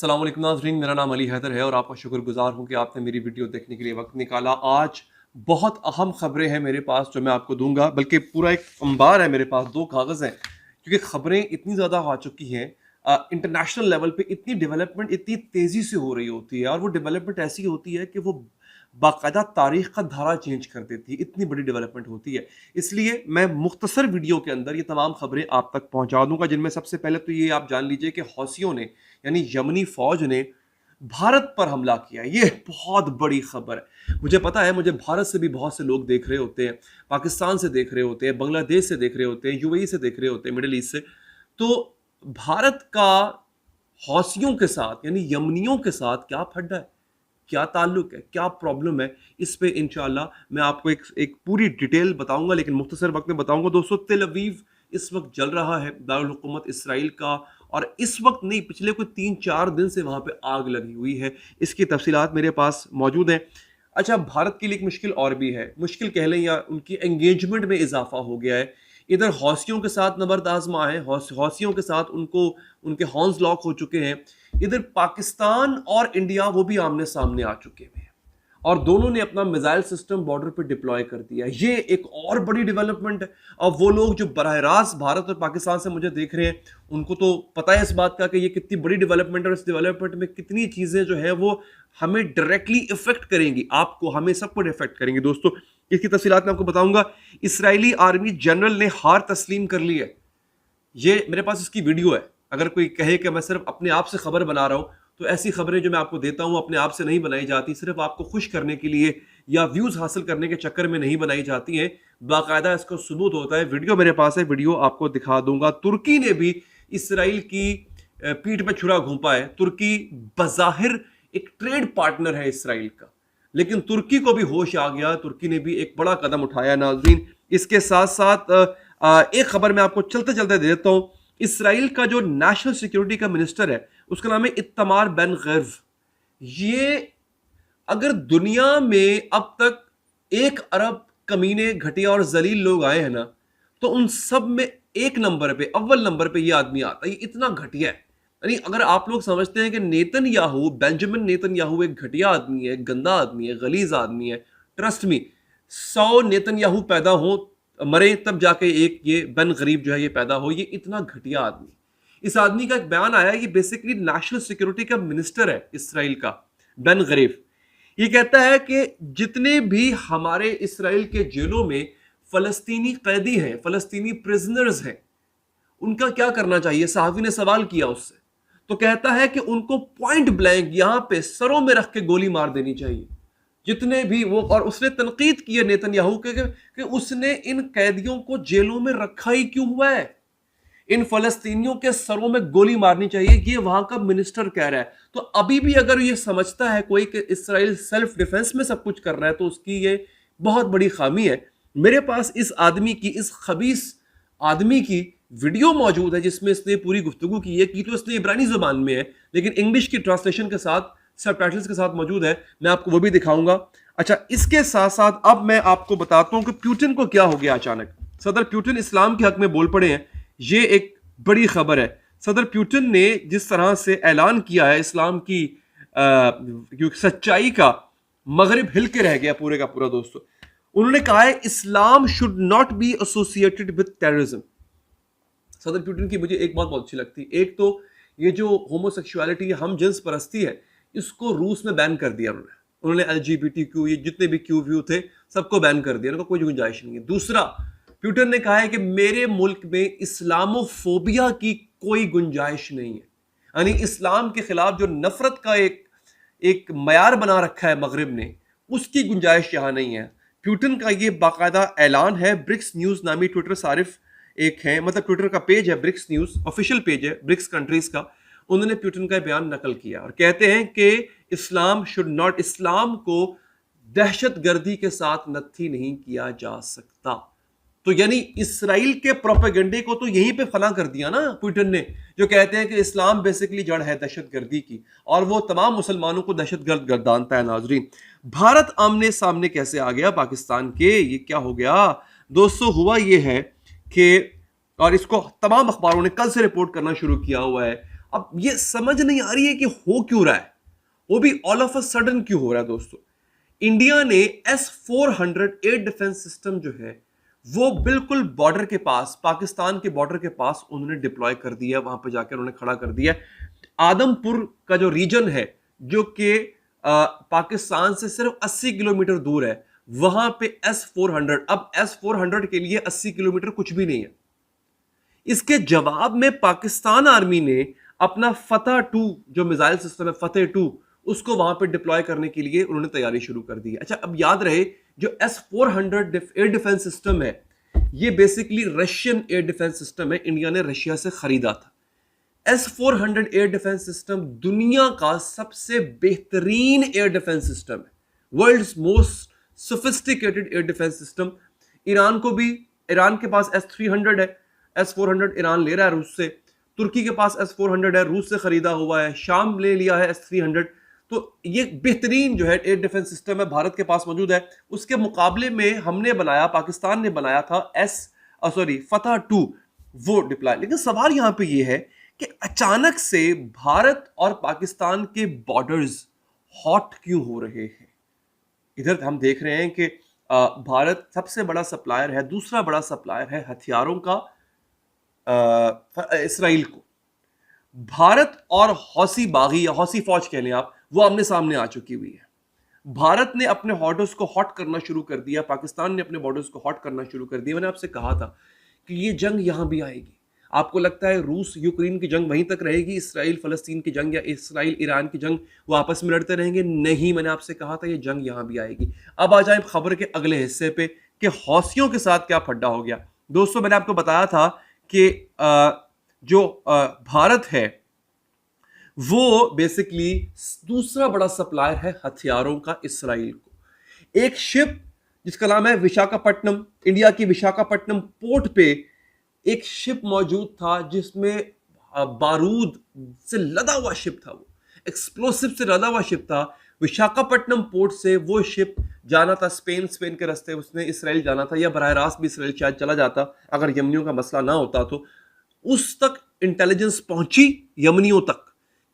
अस्सलाम वालेकुम नाज़रीन, मेरा नाम अली हैदर है और आपका शुक्रगुजार हूँ कि आपने मेरी वीडियो देखने के लिए वक्त निकाला। आज बहुत अहम खबरें हैं मेरे पास जो मैं आपको दूंगा, बल्कि पूरा एक अंबार है मेरे पास, 2 कागज़ हैं, क्योंकि खबरें इतनी ज़्यादा आ चुकी हैं। इंटरनेशनल लेवल पे इतनी डेवलपमेंट इतनी तेज़ी से हो रही होती है और वो डेवलपमेंट ऐसी होती है कि वो बाकायदा तारीख का धारा चेंज कर देती है, इतनी बड़ी डेवलपमेंट होती है। इसलिए मैं मुख्तसर वीडियो के अंदर ये तमाम खबरें आप तक पहुंचा दूंगा, जिनमें सबसे पहले तो ये आप जान लीजिए कि हौसियों ने यानी यमनी फौज ने भारत पर हमला किया। ये बहुत बड़ी खबर है। मुझे पता है, मुझे भारत से भी बहुत से लोग देख रहे होते हैं, पाकिस्तान से देख रहे होते हैं, बांग्लादेश से देख रहे होते हैं, यूएई से देख रहे होते हैं, मिडिल ईस्ट से। तो भारत का हौसियों के साथ यानी यमनियों के साथ क्या फड्डा है, क्या ताल्लुक है, क्या प्रॉब्लम है, इस पे इंशाल्लाह मैं आपको एक पूरी डिटेल बताऊंगा, लेकिन मुख्तसर वक्त में बताऊंगा। दोस्तों, तेल अवीव इस वक्त जल रहा है, दारुल हुकूमत इसराइल का, और इस वक्त नहीं, पिछले कोई 3-4 दिन से वहां पे आग लगी हुई है। इसकी तफसीलात मेरे पास मौजूद हैं। अच्छा, भारत के लिए एक मुश्किल और भी है, मुश्किल कह लें या उनकी एंगेजमेंट में इजाफा हो गया है। इधर हौसियों के साथ नबर्द आजमा है, हौसियों के साथ उनको उनके हॉर्न्स लॉक हो चुके हैं। इधर पाकिस्तान और इंडिया वो भी आमने सामने आ चुके हैं और दोनों ने अपना मिसाइल सिस्टम बॉर्डर पे डिप्लॉय कर दिया। ये एक और बड़ी डेवलपमेंट है। और वो लोग जो बराह रास्त भारत और पाकिस्तान से मुझे देख रहे हैं, उनको तो पता है इस बात का कि ये कितनी बड़ी डेवलपमेंट है और इस डेवलपमेंट में कितनी चीजें जो है वो हमें डायरेक्टली इफेक्ट करेंगी, आपको, हमें सबको इफेक्ट करेंगे। दोस्तों, इसकी तफसीलात मैं आपको बताऊंगा। इसराइली आर्मी जनरल ने हार तस्लीम कर ली है। ये मेरे पास इसकी वीडियो है। अगर कोई कहे कि मैं सिर्फ अपने आप से खबर बना रहा हूं, तो ऐसी खबरें जो मैं आपको देता हूं अपने आप से नहीं बनाई जाती, सिर्फ आपको खुश करने के लिए या व्यूज हासिल करने के चक्कर में नहीं बनाई जाती हैं। बाकायदा इसको सबूत होता है। वीडियो मेरे पास है, वीडियो आपको दिखा दूंगा। तुर्की ने भी इसराइल की पीठ पे छुरा घोंपा है। तुर्की बजाहिर एक ट्रेड पार्टनर है इसराइल का, लेकिन तुर्की को भी होश आ गया, तुर्की ने भी एक बड़ा कदम उठाया। नाज़रीन, इसके साथ साथ एक खबर मैं आपको चलते चलते दे देता हूं। इसराइल का जो नेशनल सिक्योरिटी का मिनिस्टर है, उसका नाम है इत्तमार बेन गव्र। ये, अगर दुनिया में अब तक 1 अरब कमीने, घटिया और जलील लोग आए हैं ना, तो उन सब में एक नंबर पे, अव्वल नंबर पे ये आदमी आता है। ये इतना घटिया है। यानी अगर आप लोग समझते हैं कि नेतन्याहू, बेंजामिन नेतन्याहू एक घटिया आदमी है, गंदा आदमी है, गलीज आदमी है, ट्रस्ट मी, 100 नेतन्याहू पैदा हो, मरे, तब जाके एक ये बेन गरीब जो है ये पैदा हो। ये इतना घटिया आदमी, इस आदमी का एक बयान आया, ये बेसिकली नेशनल सिक्योरिटी का मिनिस्टर है इसराइल का, बेन गरीब। ये कहता है कि जितने भी हमारे इसराइल के जेलों में फलस्तीनी कैदी हैं, फलस्तीनी प्रिजनर्स हैं, उनका क्या करना चाहिए। सहाफी ने सवाल किया उससे, तो कहता है कि उनको पॉइंट ब्लैंक यहां पे सरों में रख के गोली मार देनी चाहिए, जितने भी वो। और उसने तनकीद की है नेतन्याहू के कि उसने इन कैदियों को जेलों में रखा ही क्यों हुआ है, इन फलस्तीनियों के सरों में गोली मारनी चाहिए, ये वहां का मिनिस्टर कह रहा है। तो अभी भी अगर ये समझता है कोई कि इसराइल सेल्फ डिफेंस में सब कुछ कर रहा है, तो उसकी ये बहुत बड़ी खामी है। मेरे पास इस आदमी की, इस खबीस आदमी की वीडियो मौजूद है, जिसमें इसने पूरी गुफ्तगू की है। की तो इसने इब्रानी जुबान में है, लेकिन इंग्लिश की ट्रांसलेशन के साथ, सबटाइटल्स के साथ मौजूद है। मैं आपको वो भी दिखाऊंगा। अच्छा, इसके साथ साथ अब मैं आपको बताता हूं कि पुतिन को क्या हो गया अचानक। सदर पुतिन इस्लाम के हक में बोल पड़े हैं। ये एक बड़ी खबर है। सदर पुतिन ने जिस तरह से ऐलान किया है इस्लाम की सच्चाई का, मगरिब हिल के रह गया पूरे का पूरा। दोस्तों, उन्होंने कहा है Islam should not be associated with terrorism. सदर पुतिन की मुझे एक बात बहुत अच्छी लगती है। एक तो ये जो होमोसेक्सुअलिटी, हम जिन्स परस्ती है, इसको रूस में बैन कर दिया उन्होंने LGBTQ, ये जितने भी क्यू व्यू थे सबको बैन कर दिया, उनको कोई गुंजाइश नहीं है। दूसरा, पुतिन ने कहा है कि मेरे मुल्क में इस्लामोफोबिया की कोई गुंजाइश नहीं है। यानी इस्लाम के खिलाफ जो नफरत का एक मयार बना रखा है मगरिब ने, उसकी गुंजाइश यहां नहीं है। पुतिन का ये बाकायदा ऐलान है। ब्रिक्स न्यूज नामी ट्विटर सारिफ एक है, मतलब ट्विटर का पेज है, ब्रिक्स न्यूज ऑफिशियल पेज है ब्रिक्स कंट्रीज का। उन्होंने पुतिन का बयान नकल किया और कहते हैं कि इस्लाम शुड नॉट, इस्लाम को दहशतगर्दी के साथ नत्थी नहीं किया जा सकता। तो यानी इसराइल के प्रोपेगेंडे को तो यहीं पे फना कर दिया ना पुतिन ने, जो कहते हैं कि इस्लाम बेसिकली जड़ है दहशतगर्दी की, और वो तमाम मुसलमानों को दहशतगर्द गर्दानता है। नाजरीन, भारत आमने सामने कैसे आ गया पाकिस्तान के, ये क्या हो गया दोस्तों। हुआ ये है कि, और इसको तमाम अखबारों ने कल से रिपोर्ट करना शुरू किया हुआ है, अब ये समझ नहीं आ रही है कि हो क्यों रहा है, वो भी ऑल ऑफ अ सडन क्यों हो रहा है दोस्तों। इंडिया ने S-400 एयर डिफेंस सिस्टम जो है वो बिल्कुल बॉर्डर के पास, पाकिस्तान के बॉर्डर के पास उन्होंने डिप्लॉय कर दिया, वहां पे जाकर उन्होंने खड़ा कर दिया। आदमपुर का जो रीजन है जो कि पाकिस्तान से सिर्फ 80 किलोमीटर दूर है, वहां पे S-400, अब S-400 के लिए 80 किलोमीटर कुछ भी नहीं है। इसके जवाब में पाकिस्तान आर्मी ने अपना फतह 2 जो मिसाइल सिस्टम है, फतेह 2, उसको वहां पे डिप्लॉय करने के लिए उन्होंने तैयारी शुरू कर दी है। अच्छा, अब याद रहे जो S-400 एयर डिफेंस सिस्टम है ये basically Russian air defence system है, इंडिया ने रशिया से खरीदा था। S-400 एयर डिफेंस सिस्टम दुनिया का सबसे बेहतरीन एयर डिफेंस सिस्टम है, world's most sophisticated air defence system. Iran के पास S-300 है, S-400 ईरान ले रहा है रूस से, तुर्की के पास S-400 है, रूस से खरीदा हुआ है, शाम ले लिया है S-300। तो ये बेहतरीन जो है एयर डिफेंस सिस्टम है, भारत के पास मौजूद है। उसके मुकाबले में हमने बनाया, पाकिस्तान ने बनाया था फतह 2, वो डिप्लॉय। लेकिन सवाल यहां पे ये है कि अचानक से भारत और पाकिस्तान के बॉर्डर्स हॉट क्यों हो रहे हैं। इधर हम देख रहे हैं कि भारत सबसे बड़ा सप्लायर है, दूसरा बड़ा सप्लायर है हथियारों का इसराइल को। भारत और हौसी बागी या हौसी फौज कह लें आप, वो आमने सामने आ चुकी हुई है। भारत ने अपने बॉर्डर्स को हॉट करना शुरू कर दिया, पाकिस्तान ने अपने बॉर्डर्स को हॉट करना शुरू कर दिया। मैंने आपसे कहा था कि ये जंग यहां भी आएगी। आपको लगता है रूस यूक्रेन की जंग वहीं तक रहेगी, इसराइल फलस्तीन की जंग या इसराइल ईरान की जंग वो आपस में लड़ते रहेंगे? नहीं, मैंने आपसे कहा था ये जंग यहां भी आएगी। अब आ जाए खबर के अगले हिस्से पे कि हौसियों के साथ क्या फड्डा हो गया। दोस्तों, मैंने आपको बताया था कि जो भारत है वो बेसिकली दूसरा बड़ा सप्लायर है हथियारों का इसराइल को। एक शिप जिसका नाम है विशाखापट्टनम, इंडिया की विशाखापट्टनम पोर्ट पे एक शिप मौजूद था जिसमें बारूद से लदा हुआ शिप था, वो एक्सप्लोसिव से लदा हुआ शिप था। विशाखापट्टनम पोर्ट से वो शिप जाना था स्पेन, स्पेन के रास्ते उसने इसराइल जाना था, या बराह रास्त भी इसराइल शायद चला जाता अगर यमनियों का मसला ना होता। तो उस तक इंटेलिजेंस पहुंची यमनियों तक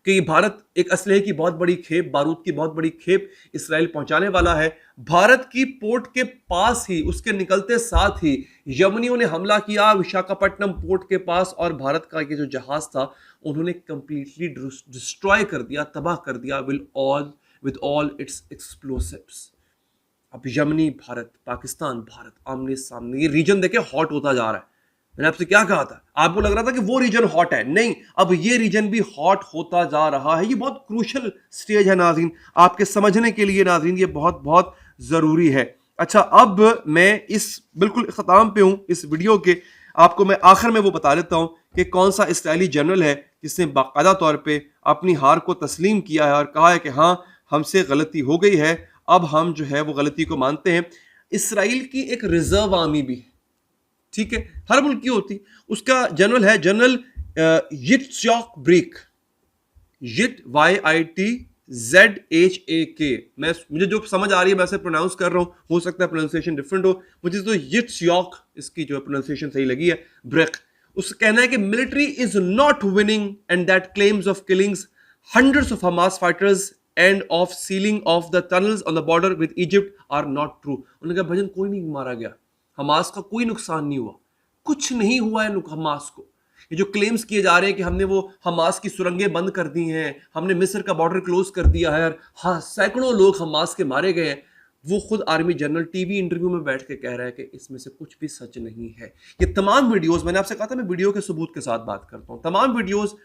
कि भारत एक असलहे की बहुत बड़ी खेप, बारूद की बहुत बड़ी खेप इसराइल पहुंचाने वाला है। भारत की पोर्ट के पास ही, उसके निकलते साथ ही यमनियों ने हमला किया विशाखापट्टनम पोर्ट के पास, और भारत का ये जो जहाज था उन्होंने कंप्लीटली डिस्ट्रॉय कर दिया, तबाह कर दिया विद ऑल इट्स एक्सप्लोसिव्स। अब यमनी भारत, पाकिस्तान भारत आमने सामने, ये रीजन देखे हॉट होता जा रहा है। मैंने आपसे क्या कहा था, आपको लग रहा था कि वो रीजन हॉट है, नहीं, अब ये रीजन भी हॉट होता जा रहा है। ये बहुत क्रूशल स्टेज है नाज़रीन, आपके समझने के लिए नाज़रीन ये बहुत बहुत जरूरी है। अच्छा, अब मैं इस बिल्कुल ख़त्म पे हूं इस वीडियो के, आपको मैं आखिर में वो बता देता हूं कि कौन सा इसराइली जनरल है जिसने बाकायदा तौर पे अपनी हार को तस्लीम किया है और कहा है कि हाँ हमसे गलती हो गई है, अब हम जो है वो गलती को मानते हैं। इसराइल की एक रिजर्व आर्मी भी है, ठीक है, हर मुल्क की होती, उसका जनरल है जनरल यित्ज़हाक ब्रेक, YITZHAK। मुझे जो समझ आ रही है मैं ऐसे प्रोनाउंस कर रहा हूं, हो सकता है प्रोनाउंसिएशन डिफरेंट हो, मुझे तो यित्ज़हाक इसकी जो प्रोनाउंसिएशन सही लगी है, ब्रेक। उसका कहना है कि military is not winning and that claims of killings hundreds of Hamas fighters and of sealing of the tunnels on the border with Egypt are not true. उन्होंने कहा भजन कोई नहीं मारा गया, हमास का कोई नुकसान नहीं हुआ, कुछ नहीं हुआ है हमास को। ये जो क्लेम्स किए जा रहे हैं कि हमने वो हमास की सुरंगें बंद कर दी हैं, हमने मिस्र का बॉर्डर क्लोज कर दिया है, हाँ सैकड़ों लोग हमास के मारे गए हैं, वो खुद आर्मी जनरल टीवी इंटरव्यू में बैठ के कह रहा है कि इसमें से कुछ भी सच नहीं है। ये तमाम वीडियोस, मैंने आपसे कहा था मैं वीडियो के सबूत के साथ बात करता हूँ, तमाम वीडियोस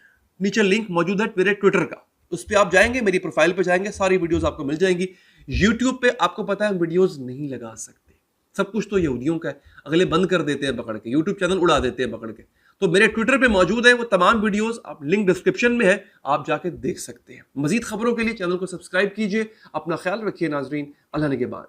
नीचे लिंक मौजूद है मेरे ट्विटर का, उस पर आप जाएंगे, मेरी प्रोफाइल पे जाएंगे, सारी वीडियोस आपको मिल जाएंगी। यूट्यूब पे आपको पता है वीडियोस नहीं लगा सकते, सब कुछ तो यहूदियों का है, अगले बंद कर देते हैं पकड़ के, यूट्यूब चैनल उड़ा देते हैं पकड़ के। तो मेरे ट्विटर पे मौजूद है वो तमाम वीडियोस, आप लिंक डिस्क्रिप्शन में है, आप जाके देख सकते हैं। मजीद खबरों के लिए चैनल को सब्सक्राइब कीजिए। अपना ख्याल रखिए नाजरीन, अल्लाह ने के बाद।